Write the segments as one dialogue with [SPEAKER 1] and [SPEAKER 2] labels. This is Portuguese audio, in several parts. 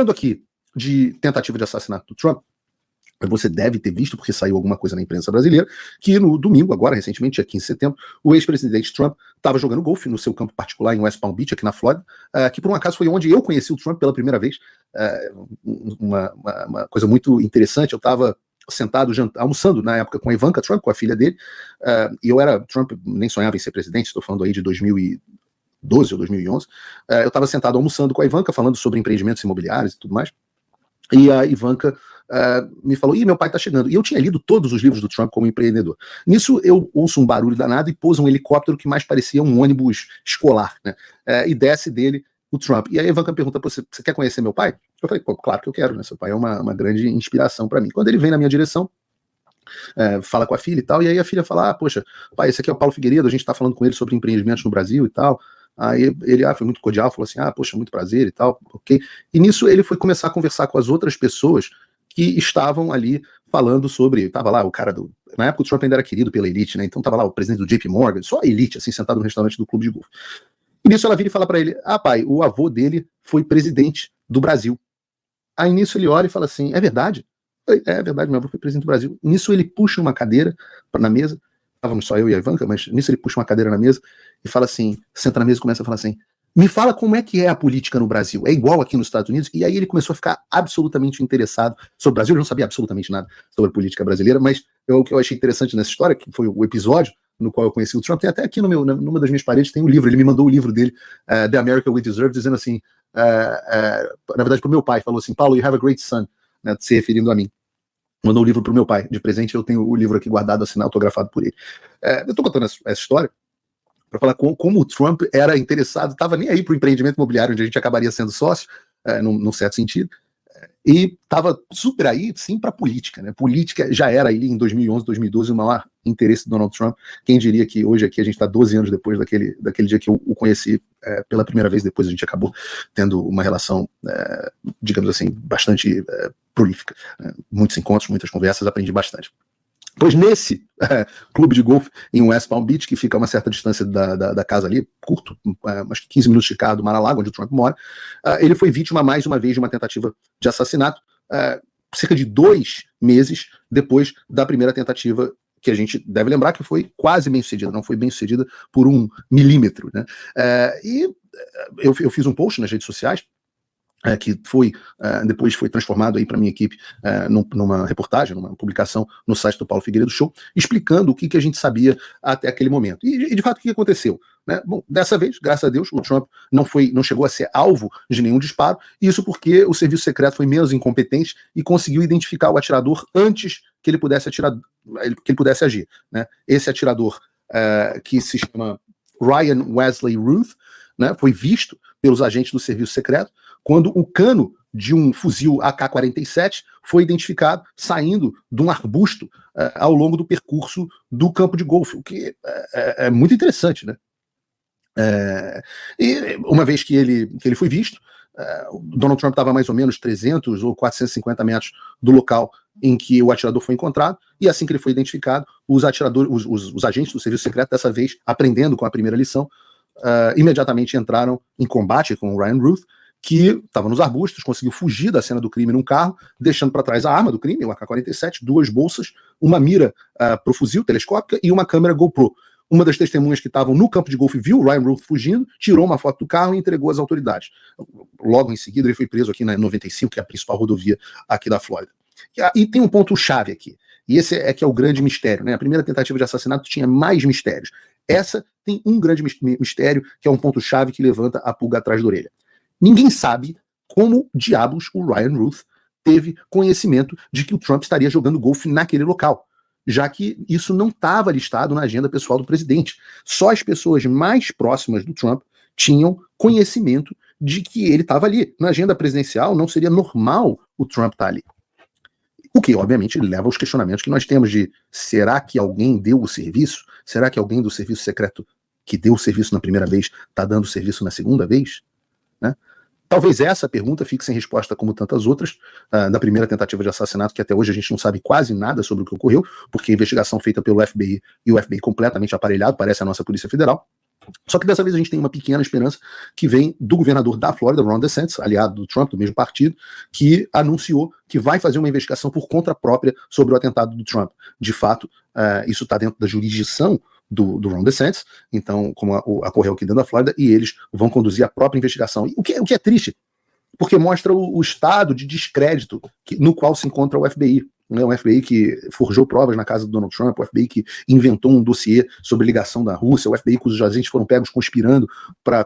[SPEAKER 1] Falando aqui de tentativa de assassinato do Trump, você deve ter visto, porque saiu alguma coisa na imprensa brasileira, que no domingo, agora recentemente, dia 15 de setembro, o ex-presidente Trump estava jogando golfe no seu campo particular em West Palm Beach, aqui na Flórida, que por um acaso foi onde eu conheci o Trump pela primeira vez. Uma coisa muito interessante, eu estava sentado, almoçando na época com a Ivanka Trump, com a filha dele, e Trump nem sonhava em ser presidente, estou falando aí de 2012 ou 2011, eu estava sentado almoçando com a Ivanka, falando sobre empreendimentos imobiliários e tudo mais, e a Ivanka me falou, meu pai tá chegando. E eu tinha lido todos os livros do Trump como empreendedor. Nisso eu ouço um barulho danado e pousa um helicóptero que mais parecia um ônibus escolar, né? E desce dele o Trump. E aí a Ivanka pergunta, você quer conhecer meu pai? Eu falei, claro que eu quero, né? Seu pai é uma grande inspiração para mim. Quando ele vem na minha direção, fala com a filha e tal, e aí a filha fala, poxa, pai, esse aqui é o Paulo Figueiredo, a gente tá falando com ele sobre empreendimentos no Brasil e tal. Aí ele foi muito cordial, falou assim, poxa, muito prazer e tal, ok. E nisso ele foi começar a conversar com as outras pessoas que estavam ali falando sobre, tava lá o cara na época o Trump ainda era querido pela elite, né, então tava lá o presidente do JP Morgan, só a elite, assim, sentado no restaurante do clube de golfe. E nisso ela vira e fala pra ele, pai, o avô dele foi presidente do Brasil. Aí nisso ele olha e fala assim, é verdade? É verdade, meu avô foi presidente do Brasil. Nisso ele puxa uma cadeira na mesa, estávamos só eu e a Ivanka, mas nisso ele puxa uma cadeira na mesa e fala assim, senta na mesa e começa a falar assim, me fala como é que é a política no Brasil, é igual aqui nos Estados Unidos? E aí ele começou a ficar absolutamente interessado sobre o Brasil, ele não sabia absolutamente nada sobre a política brasileira, mas o que eu achei interessante nessa história, que foi o episódio no qual eu conheci o Trump, tem até aqui numa das minhas paredes, tem um livro, ele me mandou o livro dele, The America We Deserve, dizendo assim, na verdade pro meu pai, falou assim, Paulo, you have a great son, né, se referindo a mim. Mandou o livro pro meu pai, de presente, eu tenho o livro aqui guardado, assinado, autografado por ele. Eu tô contando essa história para falar como o Trump era interessado, estava nem aí pro empreendimento imobiliário, onde a gente acabaria sendo sócio, num certo sentido, e estava super aí, sim, para política, né? Política já era aí em 2011, 2012 o maior interesse do Donald Trump. Quem diria que hoje aqui a gente está 12 anos depois daquele dia que eu o conheci pela primeira vez, depois a gente acabou tendo uma relação, digamos assim, bastante prolífica. Muitos encontros, muitas conversas, aprendi bastante. Pois nesse clube de golfe em West Palm Beach, que fica a uma certa distância da casa ali, curto, umas 15 minutos de carro do Mar-a-Lago, onde o Trump mora, ele foi vítima mais uma vez de uma tentativa de assassinato, cerca de 2 meses depois da primeira tentativa, que a gente deve lembrar que foi quase bem sucedida, não foi bem sucedida por 1 milímetro, né? E eu fiz um post nas redes sociais, que depois foi transformado aí para minha equipe numa reportagem, numa publicação no site do Paulo Figueiredo Show, explicando o que a gente sabia até aquele momento. E de fato, o que aconteceu? Né? Bom, dessa vez, graças a Deus, o Trump não chegou a ser alvo de nenhum disparo, isso porque o serviço secreto foi menos incompetente e conseguiu identificar o atirador antes que ele pudesse agir. Né? Esse atirador, que se chama Ryan Wesley Ruth, né, foi visto pelos agentes do serviço secreto quando o cano de um fuzil AK-47 foi identificado saindo de um arbusto ao longo do percurso do campo de golfe, o que é muito interessante, né? E uma vez que ele foi visto, o Donald Trump estava a mais ou menos 300 ou 450 metros do local em que o atirador foi encontrado, e assim que ele foi identificado, os agentes do serviço secreto, dessa vez aprendendo com a primeira lição, imediatamente entraram em combate com o Ryan Ruth, que estava nos arbustos, conseguiu fugir da cena do crime num carro, deixando para trás a arma do crime, o AK-47, 2 bolsas, uma mira para o fuzil telescópica e uma câmera GoPro. Uma das testemunhas que estavam no campo de golfe viu o Ryan Ruth fugindo, tirou uma foto do carro e entregou às autoridades. Logo em seguida ele foi preso aqui na 95, que é a principal rodovia aqui da Flórida. E tem um ponto chave aqui, e esse que é o grande mistério, né? A primeira tentativa de assassinato tinha mais mistérios. Essa tem um grande mistério, que é um ponto chave que levanta a pulga atrás da orelha. Ninguém sabe como diabos o Ryan Ruth teve conhecimento de que o Trump estaria jogando golfe naquele local, já que isso não estava listado na agenda pessoal do presidente. Só as pessoas mais próximas do Trump tinham conhecimento de que ele estava ali. Na agenda presidencial não seria normal o Trump estar ali. O que, obviamente, leva aos questionamentos que nós temos de, será que alguém deu o serviço? Será que alguém do serviço secreto que deu o serviço na primeira vez está dando o serviço na segunda vez? Né? Talvez essa pergunta fique sem resposta, como tantas outras, da primeira tentativa de assassinato, que até hoje a gente não sabe quase nada sobre o que ocorreu, porque a investigação feita pelo FBI e o FBI completamente aparelhado, parece a nossa Polícia Federal. Só que dessa vez a gente tem uma pequena esperança que vem do governador da Flórida, Ron DeSantis, aliado do Trump, do mesmo partido, que anunciou que vai fazer uma investigação por conta própria sobre o atentado do Trump. De fato, isso está dentro da jurisdição do Ron DeSantis, então, como ocorreu aqui dentro da Flórida, e eles vão conduzir a própria investigação. O que é triste, porque mostra o estado de descrédito no qual se encontra o FBI. O FBI que forjou provas na casa do Donald Trump, o FBI que inventou um dossiê sobre ligação da Rússia, o FBI cujos agentes foram pegos conspirando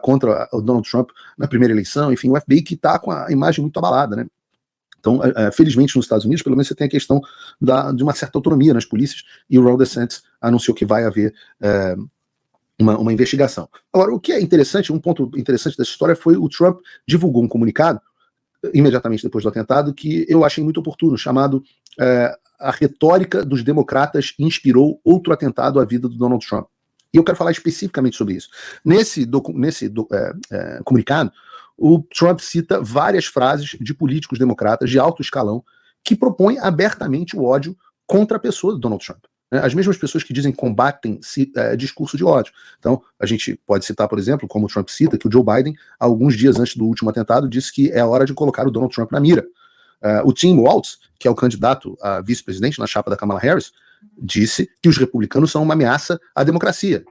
[SPEAKER 1] contra o Donald Trump na primeira eleição, enfim, o FBI que está com a imagem muito abalada, né? Então, felizmente nos Estados Unidos, pelo menos você tem a questão de uma certa autonomia nas polícias, e o Ron DeSantis anunciou que vai haver uma investigação. Agora, o que é interessante, um ponto interessante dessa história foi o Trump divulgou um comunicado imediatamente depois do atentado, que eu achei muito oportuno, chamado A Retórica dos Democratas Inspirou Outro Atentado à Vida do Donald Trump. E eu quero falar especificamente sobre isso. Nesse comunicado, o Trump cita várias frases de políticos democratas de alto escalão que propõem abertamente o ódio contra a pessoa do Donald Trump. As mesmas pessoas que dizem que combatem discurso de ódio. Então, a gente pode citar, por exemplo, como o Trump cita, que o Joe Biden, alguns dias antes do último atentado, disse que é hora de colocar o Donald Trump na mira. O Tim Walz, que é o candidato a vice-presidente na chapa da Kamala Harris, disse que os republicanos são uma ameaça à democracia.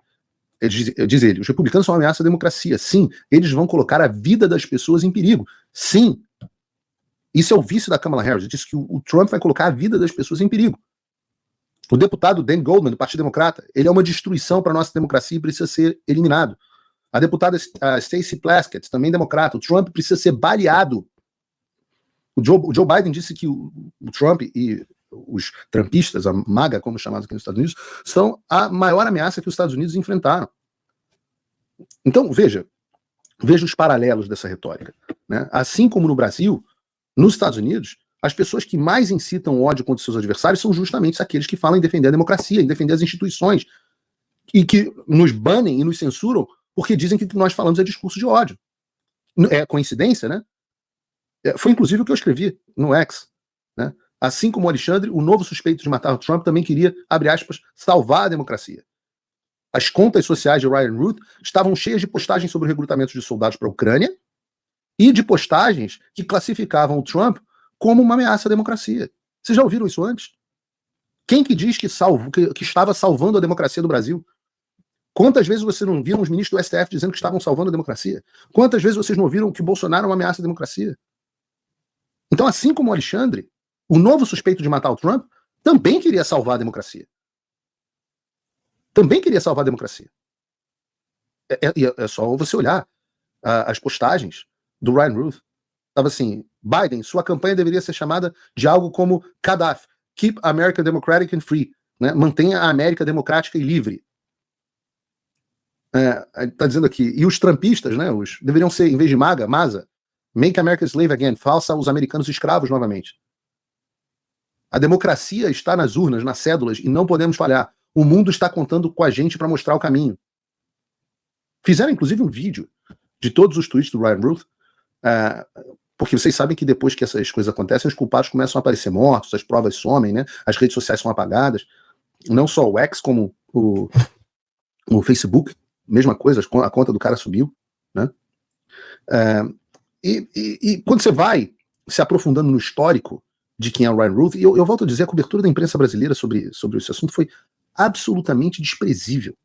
[SPEAKER 1] Diz ele, os republicanos são uma ameaça à democracia. Sim, eles vão colocar a vida das pessoas em perigo. Sim. Isso é o vice da Kamala Harris. Ele disse que o Trump vai colocar a vida das pessoas em perigo. O deputado Dan Goldman, do Partido Democrata, ele é uma destruição para a nossa democracia e precisa ser eliminado. A deputada Stacey Plaskett, também democrata, o Trump precisa ser baleado. O Joe Biden disse que o Trump e os trumpistas, a MAGA, como chamados aqui nos Estados Unidos, são a maior ameaça que os Estados Unidos enfrentaram. Então, veja os paralelos dessa retórica, né? Assim como no Brasil, nos Estados Unidos, as pessoas que mais incitam ódio contra seus adversários são justamente aqueles que falam em defender a democracia, em defender as instituições, e que nos banem e nos censuram porque dizem que o que nós falamos é discurso de ódio. É coincidência, né? Foi inclusive o que eu escrevi no X, né? Assim como o Alexandre, o novo suspeito de matar o Trump também queria, abre aspas, salvar a democracia. As contas sociais de Ryan Ruth estavam cheias de postagens sobre o recrutamento de soldados para a Ucrânia e de postagens que classificavam o Trump como uma ameaça à democracia. Vocês já ouviram isso antes? Quem que diz que estava salvando a democracia do Brasil? Quantas vezes vocês não viram os ministros do STF dizendo que estavam salvando a democracia? Quantas vezes vocês não viram que o Bolsonaro é uma ameaça à democracia? Então, assim como o Alexandre, o novo suspeito de matar o Trump também queria salvar a democracia. Também queria salvar a democracia. É só você olhar as postagens do Ryan Ruth. Estava assim, Biden, sua campanha deveria ser chamada de algo como Gaddafi, Keep America Democratic and Free, né? Mantenha a América democrática e livre. Está dizendo aqui, e os trumpistas, né, deveriam ser, em vez de MAGA, MASA, Make America Slave Again, faça os americanos escravos novamente. A democracia está nas urnas, nas cédulas, e não podemos falhar. O mundo está contando com a gente para mostrar o caminho. Fizeram, inclusive, um vídeo de todos os tweets do Ryan Ruth, porque vocês sabem que depois que essas coisas acontecem, os culpados começam a aparecer mortos, as provas somem, né? As redes sociais são apagadas. Não só o X, como o Facebook, mesma coisa, a conta do cara subiu, né? E quando você vai se aprofundando no histórico de quem é o Ryan Ruth, e eu volto a dizer, a cobertura da imprensa brasileira sobre esse assunto foi absolutamente desprezível.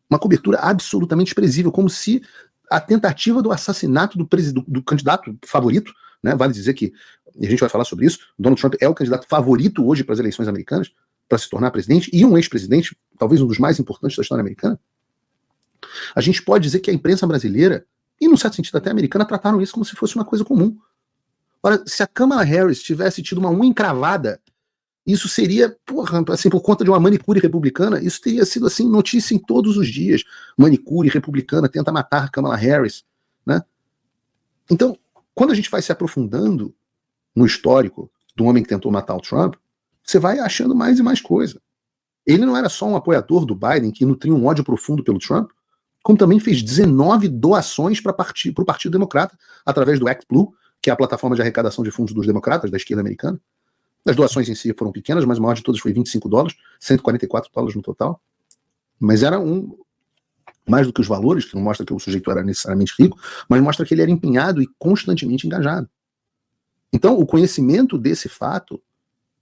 [SPEAKER 1] Uma cobertura absolutamente desprezível, como se a tentativa do assassinato do candidato favorito, né, vale dizer que, e a gente vai falar sobre isso, Donald Trump é o candidato favorito hoje para as eleições americanas, para se tornar presidente, e um ex-presidente, talvez um dos mais importantes da história americana. A gente pode dizer que a imprensa brasileira, e num certo sentido até americana, trataram isso como se fosse uma coisa comum. Ora, se a Kamala Harris tivesse tido uma unha encravada, isso seria, assim, por conta de uma manicure republicana, isso teria sido assim, notícia em todos os dias. Manicure republicana tenta matar Kamala Harris, né? Então, quando a gente vai se aprofundando no histórico do homem que tentou matar o Trump, você vai achando mais e mais coisa. Ele não era só um apoiador do Biden que nutria um ódio profundo pelo Trump, como também fez 19 doações para o Partido Democrata, através do Act Blue, que é a plataforma de arrecadação de fundos dos democratas, da esquerda americana. As doações em si foram pequenas, mas o maior de todas foi $25, $144 no total. Mas era um mais do que os valores, que não mostra que o sujeito era necessariamente rico, mas mostra que ele era empenhado e constantemente engajado. Então, o conhecimento desse fato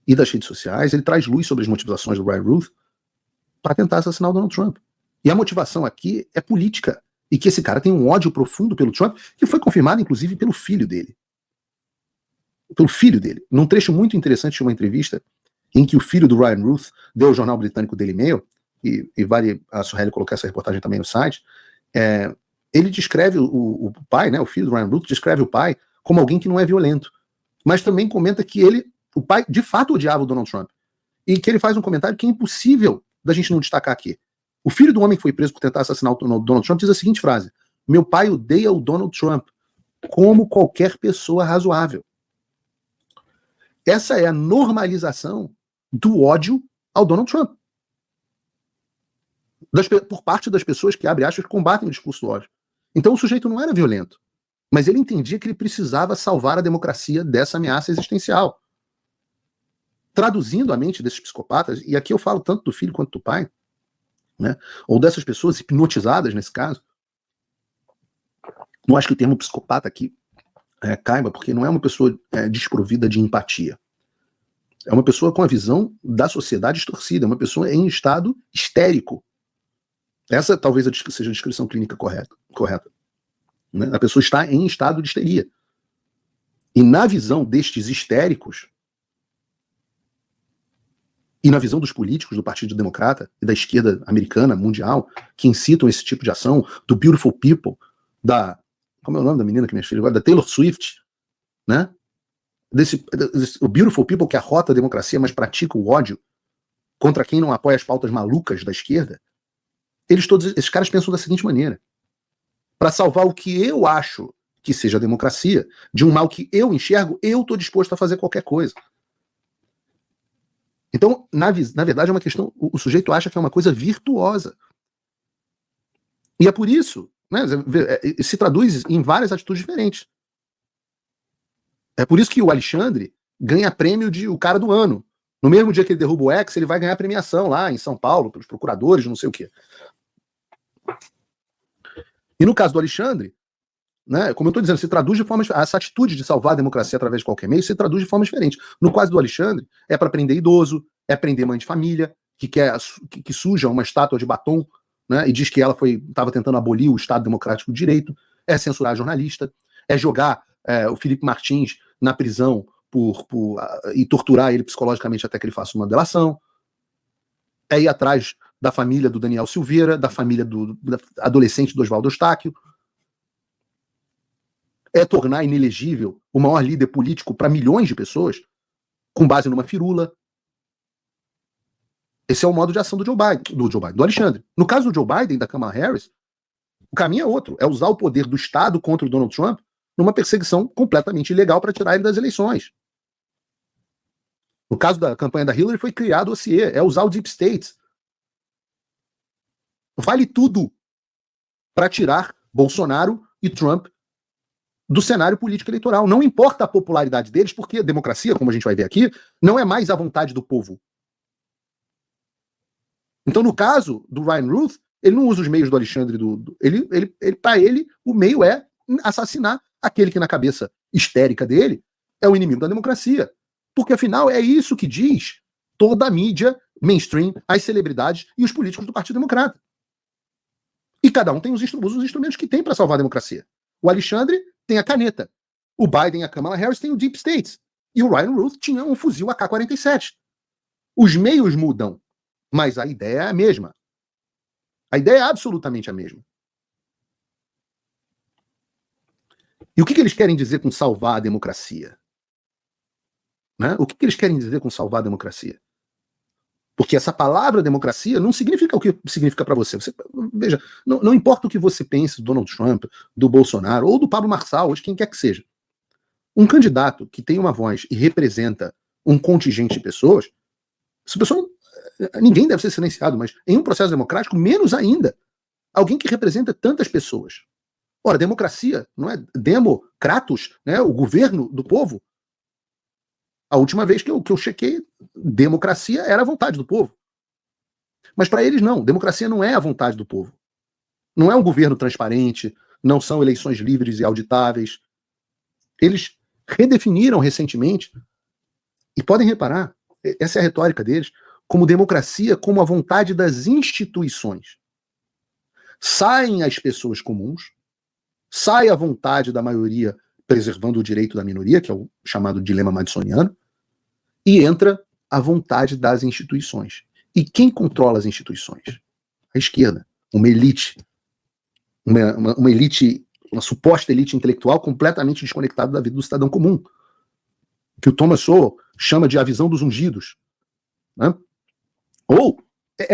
[SPEAKER 1] e das redes sociais, ele traz luz sobre as motivações do Ryan Ruth para tentar assassinar o Donald Trump. E a motivação aqui é política. E que esse cara tem um ódio profundo pelo Trump, que foi confirmado, inclusive, pelo filho dele. Pelo filho dele. Num trecho muito interessante de uma entrevista em que o filho do Ryan Ruth deu ao jornal britânico Daily Mail, e vale a Suhaili colocar essa reportagem também no site, ele descreve o pai, né, o filho do Ryan Ruth, descreve o pai como alguém que não é violento. Mas também comenta que o pai, de fato odiava o Donald Trump. E que ele faz um comentário que é impossível da gente não destacar aqui. O filho do homem que foi preso por tentar assassinar o Donald Trump diz a seguinte frase: meu pai odeia o Donald Trump como qualquer pessoa razoável. Essa é a normalização do ódio ao Donald Trump. Por parte das pessoas que, abre aspas, combatem o discurso do ódio. Então o sujeito não era violento, mas ele entendia que ele precisava salvar a democracia dessa ameaça existencial. Traduzindo a mente desses psicopatas, e aqui eu falo tanto do filho quanto do pai, né, ou dessas pessoas hipnotizadas nesse caso, não acho que o termo psicopata aqui caiba, porque não é uma pessoa desprovida de empatia. É uma pessoa com a visão da sociedade distorcida, é uma pessoa em estado histérico. Essa talvez seja a descrição clínica correta. Né? A pessoa está em estado de histeria. E na visão destes histéricos, e na visão dos políticos do Partido Democrata e da esquerda americana, mundial, que incitam esse tipo de ação, do Beautiful People, como é o nome da menina que minha filha agora? Da Taylor Swift, né? O Beautiful People que arrota a democracia, mas pratica o ódio contra quem não apoia as pautas malucas da esquerda, esses caras pensam da seguinte maneira: para salvar o que eu acho que seja a democracia, de um mal que eu enxergo, eu estou disposto a fazer qualquer coisa. Então, na verdade, é uma questão, o sujeito acha que é uma coisa virtuosa. E é por isso, né, se traduz em várias atitudes diferentes. É por isso que o Alexandre ganha prêmio de o cara do ano. No mesmo dia que ele derruba o ex, ele vai ganhar premiação lá em São Paulo, pelos procuradores, não sei o quê. E no caso do Alexandre, né, como eu estou dizendo, se traduz de forma. Essa atitude de salvar a democracia através de qualquer meio se traduz de forma diferente. No caso do Alexandre, é para prender idoso, é prender mãe de família, que suja uma estátua de batom, né, e diz que ela estava tentando abolir o Estado Democrático de Direito, é censurar jornalista, é jogar o Felipe Martins na prisão e torturar ele psicologicamente até que ele faça uma delação, é ir atrás da família do Daniel Silveira, da família do adolescente do Oswaldo Eustáquio, é tornar inelegível o maior líder político para milhões de pessoas com base numa firula. Esse é o modo de ação do Alexandre. No caso do Joe Biden, da Kamala Harris, o caminho é outro, é usar o poder do Estado contra o Donald Trump numa perseguição completamente ilegal para tirar ele das eleições. No caso da campanha da Hillary, foi criado o OCE, é usar o Deep State. Vale tudo para tirar Bolsonaro e Trump do cenário político eleitoral. Não importa a popularidade deles, porque a democracia, como a gente vai ver aqui, não é mais a vontade do povo. Então, no caso do Ryan Ruth, ele não usa os meios do Alexandre. Para ele, o meio é assassinar aquele que, na cabeça histérica dele, é o inimigo da democracia. Porque, afinal, é isso que diz toda a mídia mainstream, as celebridades e os políticos do Partido Democrata. E cada um tem os instrumentos que tem para salvar a democracia. O Alexandre tem a caneta. O Biden e a Kamala Harris têm o Deep State. E o Ryan Ruth tinha um fuzil AK-47. Os meios mudam, mas a ideia é a mesma. A ideia é absolutamente a mesma. E o que eles querem dizer com salvar a democracia? Né? O que eles querem dizer com salvar a democracia? Porque essa palavra democracia não significa o que significa para você. Veja, não importa o que você pense do Donald Trump, do Bolsonaro ou do Pablo Marçal, ou de quem quer que seja. Um candidato que tem uma voz e representa um contingente de pessoas, essa pessoa, ninguém deve ser silenciado, mas em um processo democrático, menos ainda. Alguém que representa tantas pessoas. Ora, democracia, não é democratos, né, o governo do povo. A última vez que eu chequei, democracia era a vontade do povo. Mas para eles não, democracia não é a vontade do povo. Não é um governo transparente, não são eleições livres e auditáveis. Eles redefiniram recentemente, e podem reparar, essa é a retórica deles, como democracia, como a vontade das instituições. Saem as pessoas comuns, sai a vontade da maioria preservando o direito da minoria, que é o chamado dilema madisoniano, e entra a vontade das instituições. E quem controla as instituições? A esquerda, uma elite, uma elite, uma suposta elite intelectual completamente desconectada da vida do cidadão comum, que o Thomas Sowell chama de a visão dos ungidos. Né? Ou,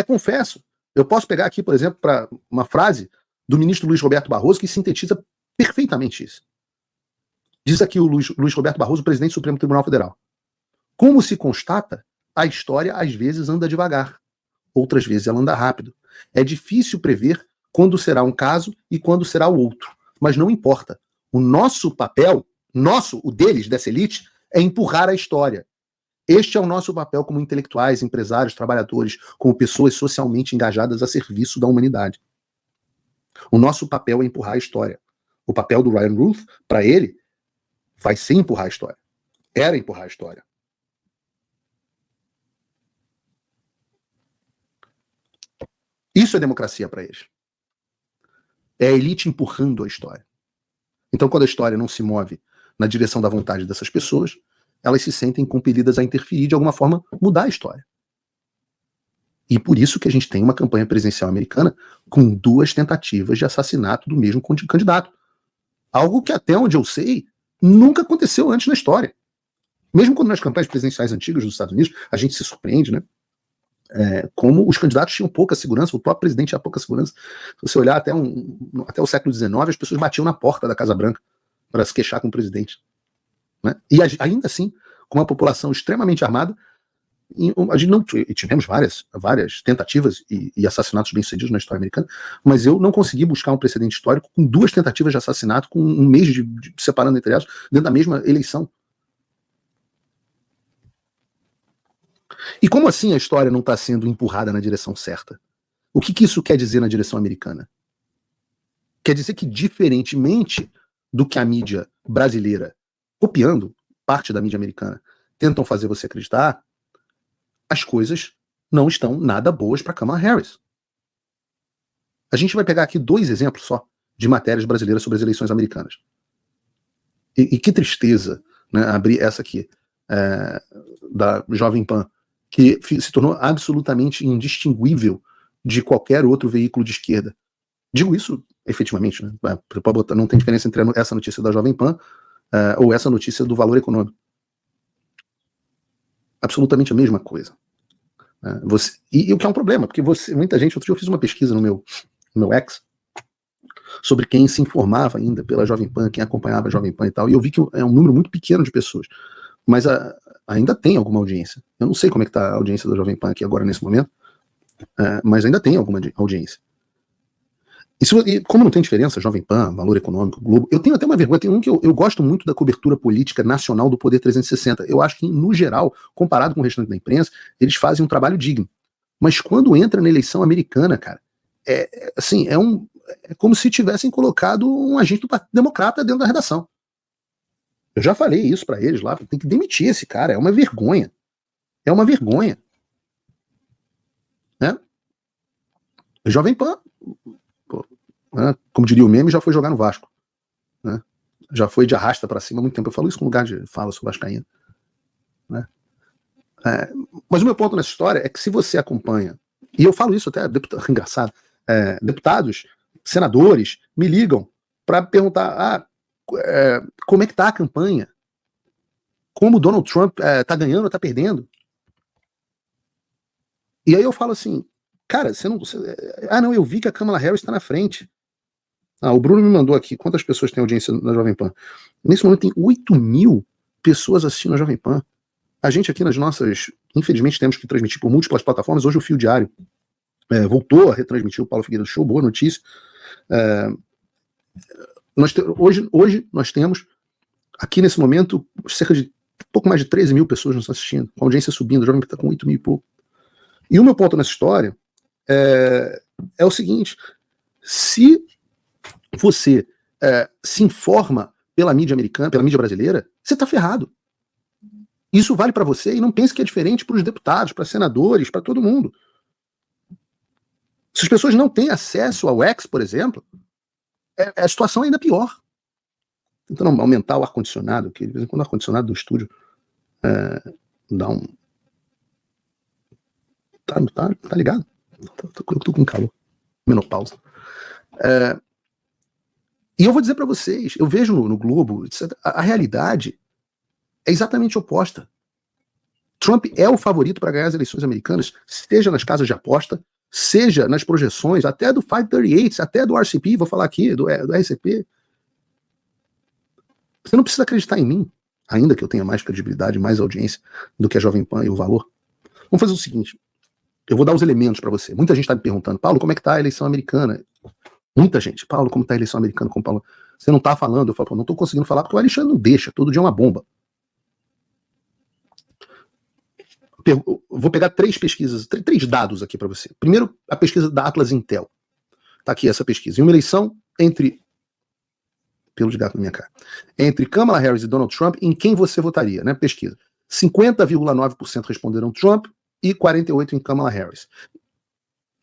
[SPEAKER 1] confesso, eu posso pegar aqui, por exemplo, para uma frase do ministro Luiz Roberto Barroso que sintetiza perfeitamente isso. Diz aqui o Luiz Roberto Barroso, presidente do Supremo Tribunal Federal. Como se constata, a história às vezes anda devagar, outras vezes ela anda rápido. É difícil prever quando será um caso e quando será o outro. Mas não importa. O nosso papel, o deles, dessa elite, é empurrar a história. Este é o nosso papel como intelectuais, empresários, trabalhadores, como pessoas socialmente engajadas a serviço da humanidade. O nosso papel é empurrar a história. O papel do Ryan Ruth, para ele, vai ser empurrar a história. Era empurrar a história. Isso é democracia para eles. É a elite empurrando a história. Então, quando a história não se move na direção da vontade dessas pessoas, elas se sentem compelidas a interferir de alguma forma, mudar a história. E por isso que a gente tem uma campanha presidencial americana com 2 tentativas de assassinato do mesmo candidato. Algo que, até onde eu sei, nunca aconteceu antes na história. Mesmo quando nas campanhas presidenciais antigas dos Estados Unidos, a gente se surpreende, né? Como os candidatos tinham pouca segurança, o próprio presidente tinha pouca segurança. Se você olhar até o século XIX, as pessoas batiam na porta da Casa Branca para se queixar com o presidente. Né? E ainda assim, com uma população extremamente armada, a gente não tivemos várias tentativas e assassinatos bem-sucedidos na história americana, mas eu não consegui buscar um precedente histórico com 2 tentativas de assassinato, com um mês de separando entre elas, dentro da mesma eleição. E como assim a história não está sendo empurrada na direção certa? O que isso quer dizer na direção americana? Quer dizer que, diferentemente do que a mídia brasileira, copiando parte da mídia americana, tentam fazer você acreditar, as coisas não estão nada boas para Kamala Harris. A gente vai pegar aqui 2 exemplos só de matérias brasileiras sobre as eleições americanas. E que tristeza, né, abrir essa aqui, da Jovem Pan, que se tornou absolutamente indistinguível de qualquer outro veículo de esquerda. Digo isso efetivamente, né? Não tem diferença entre essa notícia da Jovem Pan ou essa notícia do Valor Econômico. Absolutamente a mesma coisa. E o que é um problema, porque muita gente, outro dia eu fiz uma pesquisa no meu ex, sobre quem se informava ainda pela Jovem Pan, quem acompanhava a Jovem Pan e tal, e eu vi que é um número muito pequeno de pessoas, mas ainda tem alguma audiência. Eu não sei como é que está a audiência da Jovem Pan aqui agora nesse momento, mas ainda tem alguma audiência. E como não tem diferença, Jovem Pan, Valor Econômico, Globo, eu tenho até uma vergonha, tem um que eu gosto muito da cobertura política nacional do Poder 360. Eu acho que, no geral, comparado com o restante da imprensa, eles fazem um trabalho digno. Mas quando entra na eleição americana, cara, é como se tivessem colocado um agente do Partido Democrata dentro da redação. Eu já falei isso para eles lá, tem que demitir esse cara, é uma vergonha. É uma vergonha. Né? Jovem Pan, como diria o meme, já foi jogar no Vasco. Né? Já foi de arrasta para cima há muito tempo. Eu falo isso com lugar de fala sobre Vascaíno. Né? Mas o meu ponto nessa história é que se você acompanha, e eu falo isso até, engraçado, deputados, senadores me ligam para perguntar como é que está a campanha, como o Donald Trump está ganhando ou está perdendo. E aí eu falo assim, cara, não, eu vi que a Kamala Harris está na frente. O Bruno me mandou aqui, quantas pessoas têm audiência na Jovem Pan? Nesse momento tem 8.000 pessoas assistindo a Jovem Pan. A gente aqui nas nossas, infelizmente temos que transmitir por múltiplas plataformas, hoje o Fio Diário voltou a retransmitir o Paulo Figueiredo Show, boa notícia. Hoje nós temos, aqui nesse momento, cerca de pouco mais de 13.000 pessoas nos assistindo, com a audiência subindo, a Jovem Pan está com 8.000 e pouco. E o meu ponto nessa história é o seguinte, Se você se informa pela mídia americana, pela mídia brasileira, você está ferrado. Isso vale para você e não pense que é diferente para os deputados, para senadores, para todo mundo. Se as pessoas não têm acesso ao X, por exemplo, a situação é ainda pior. Tentando aumentar o ar-condicionado, que de vez em quando o ar-condicionado do estúdio dá um... Tá ligado? Eu tô com calor. Menopausa. E eu vou dizer para vocês, eu vejo no Globo, a realidade é exatamente oposta. Trump é o favorito para ganhar as eleições americanas, seja nas casas de aposta, seja nas projeções, até do 538, até do RCP, vou falar aqui, do RCP. Você não precisa acreditar em mim, ainda que eu tenha mais credibilidade, mais audiência do que a Jovem Pan e o Valor. Vamos fazer o seguinte, eu vou dar os elementos para você. Muita gente está me perguntando, Paulo, como é que está a eleição americana? Muita gente, Paulo, como está a eleição americana? Como Paulo? Você não está falando? Eu falo, não estou conseguindo falar porque o Alexandre não deixa, todo dia é uma bomba. Vou pegar 3 pesquisas, 3 dados aqui para você. Primeiro, a pesquisa da Atlas Intel. Está aqui essa pesquisa. Em uma eleição entre... Pelo de gato na minha cara. Entre Kamala Harris e Donald Trump, em quem você votaria, né? Pesquisa. 50,9% responderam Trump e 48% em Kamala Harris.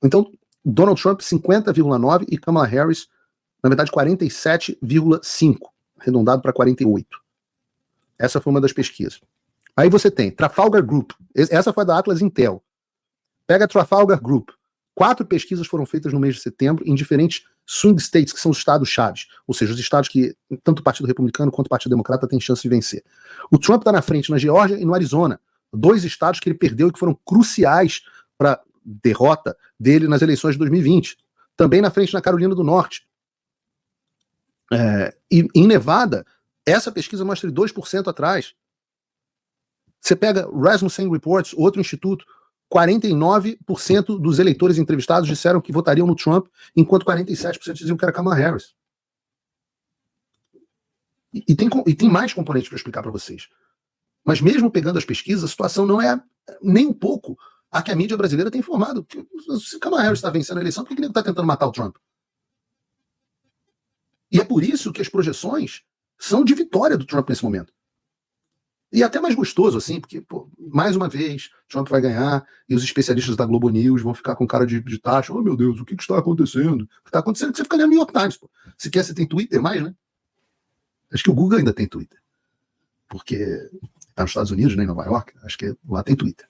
[SPEAKER 1] Então, Donald Trump 50,9% e Kamala Harris, na verdade, 47,5%, arredondado para 48%. Essa foi uma das pesquisas. Aí você tem Trafalgar Group, essa foi da Atlas Intel. Pega Trafalgar Group. 4 pesquisas foram feitas no mês de setembro em diferentes swing states, que são os estados-chave, ou seja, os estados que tanto o Partido Republicano quanto o Partido Democrata têm chance de vencer. O Trump está na frente na Geórgia e no Arizona, 2 estados que ele perdeu e que foram cruciais para a derrota dele nas eleições de 2020. Também na frente na Carolina do Norte. E em Nevada, essa pesquisa mostra 2% atrás. Você pega Rasmussen Reports, outro instituto, 49% dos eleitores entrevistados disseram que votariam no Trump, enquanto 47% diziam que era Kamala Harris. E tem mais componentes para explicar para vocês. Mas mesmo pegando as pesquisas, a situação não é nem um pouco a que a mídia brasileira tem informado. Se Kamala Harris está vencendo a eleição, por que ele está tentando matar o Trump? E é por isso que as projeções são de vitória do Trump nesse momento. E até mais gostoso, assim, porque, pô, mais uma vez, Trump vai ganhar e os especialistas da Globo News vão ficar com cara de taxa. Oh, meu Deus, o que está acontecendo? O que está acontecendo é que você fica lendo New York Times, pô. Se quer, você tem Twitter mais, né? Acho que o Google ainda tem Twitter. Porque está nos Estados Unidos, né, em Nova York, acho que lá tem Twitter.